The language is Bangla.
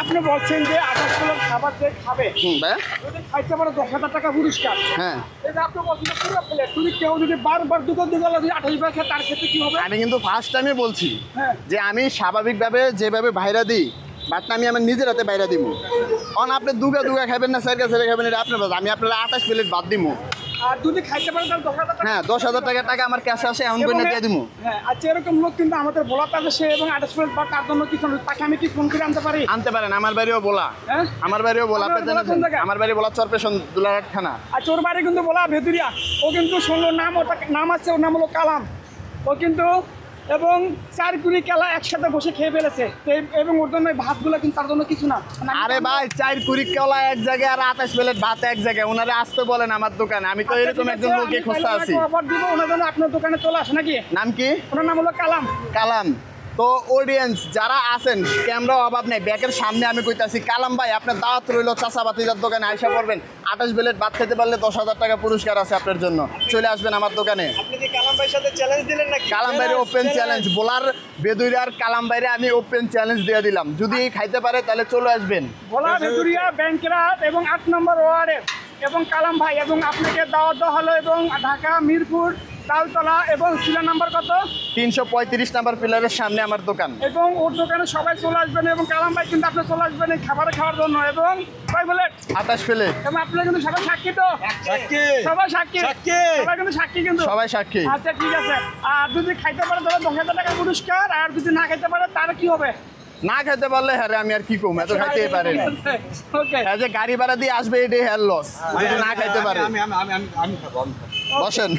আপনি বলছেন যে 28 প্লেট খাবার যে খাবে যদি খাইতে পারে 10,000 টাকা পুরস্কার। হ্যাঁ, এটা আপনি বলছেন পুরো প্লেট যদি কেউ যদি বারবার দোকান যদি 28 বার খায় তার ক্ষেত্রে কি হবে? আমি কিন্তু ফার্স্ট টাইমে বলছি হ্যাঁ। যে আমি স্বাভাবিকভাবে যেভাবে বাইরা দিই বাট আমি আমার নিজের হাতে বাইরা দিব। কারণ আপনি দুগা খাবেন না সাইড সাইডে খাবেন এটা আপনার আমি আপনার 28 প্লেট বাদ দিব। আর যদি খাইতে পারে তাহলে 10,000 টাকা। হ্যাঁ, 10,000 টাকা আমার ক্যাশে আসে এমন করে দিয়ে দিব। হ্যাঁ, আচ্ছা এরকম লোক কিন্তু আমাদের বলা থাকে সে এবং 28 প্লেট বা তার জন্য কি তাকে আমি কি ফোন করে আনতে পারি? আনতে পারেন, আমার বাড়িও বলা। হ্যাঁ, আমার বাড়িও বলা। আপনি আপনার জানেন কোন জায়গা? আমার বাড়ি বলা চরপেশন দুলারহাট থানা। আচ্ছা ওর বাড়ি কিন্তু বলা ভেদুরিয়া। ও কিন্তু শুনলো নাম, ওটা নাম আছে, ওর নাম হলো কালাম। ও কিন্তু এবং 4 কুড়ি কেলা একসাথে বসে খেয়ে ফেলেছে এবং ওর জন্য ভাতগুলো কিন্তু তার জন্য কিছু না। আরে ভাই 4 কুড়ি কলা এক জায়গায় আর 28 প্লেট ভাত এক জায়গায়। ওনারে আসতে বলেন আমার দোকানে, আমি তো এরকম একজন লোককে খুঁজতে আছি। খবর দিব ওনার জন্য আপনার দোকানে চলে আসে নাকি? নাম কি? ওনার নাম হলো কালাম। কালাম। তো অডিয়েন্স যারা আছেন, ক্যামেরা অভাব নেই, ব্যাকের সামনে আমি কইতাছি কালাম ভাই আপনার দাওয়াত রইল চাচা বাতিজার দোকানে আইসা পড়বেন। 28 প্লেট ভাত খেতে পারলে 10,000 টাকা পুরস্কার আছে আপনার জন্য। চলে আসবেন আমার দোকানে। আপনি কি কালাম ভাইয়ের সাথে চ্যালেঞ্জ দিলেন নাকি? কালাম ভাইয়ের ওপেন চ্যালেঞ্জ বলার বেদুরিয়ার কালাম ভাইরে আমি ওপেন চ্যালেঞ্জ দিয়ে দিলাম, যদি খাইতে পারে তাহলে চলে আসবেন। ভোলা ভেদুরিয়া ব্যাংকেরাত এবং 8 নম্বর ওয়ার্ডের এবং কালাম ভাই এবং আপনাকে দাওয়াত দেওয়া হলো এবং ঢাকা মিরপুর তালতলা এবং সিলা নাম্বার কত 335 নাম্বার পিলারের সামনে আমার দোকান। এবং ওর দোকানে সবাই চলে আসবেন এবং কালাম ভাই কিন্তু আপনি চলে আসবেন এই খাবার খাওয়ার জন্য এবং কয় প্লেট 28 প্লেট। এবং আপনারা কিন্তু সবাই সাক্ষী তো? সবাই সাক্ষী, সবাই কিন্তু সাক্ষী কিন্তু সবাই সাক্ষী। আচ্ছা ঠিক আছে। আর যদি খাইতে পারে তাহলে 10,000 টাকা পুরস্কার, আর যদি না খাইতে পারে তার কি হবে? না খেতে পারলে হ্যাঁ আমি আর কি কম, এত খাইতেই পারে না। ওকে, হ্যাঁ, যে গাড়ি ভাড়া দিয়ে আসবে এটাই হেয়ার লস যদি না খাইতে পারে। আমি খাবো বসেন।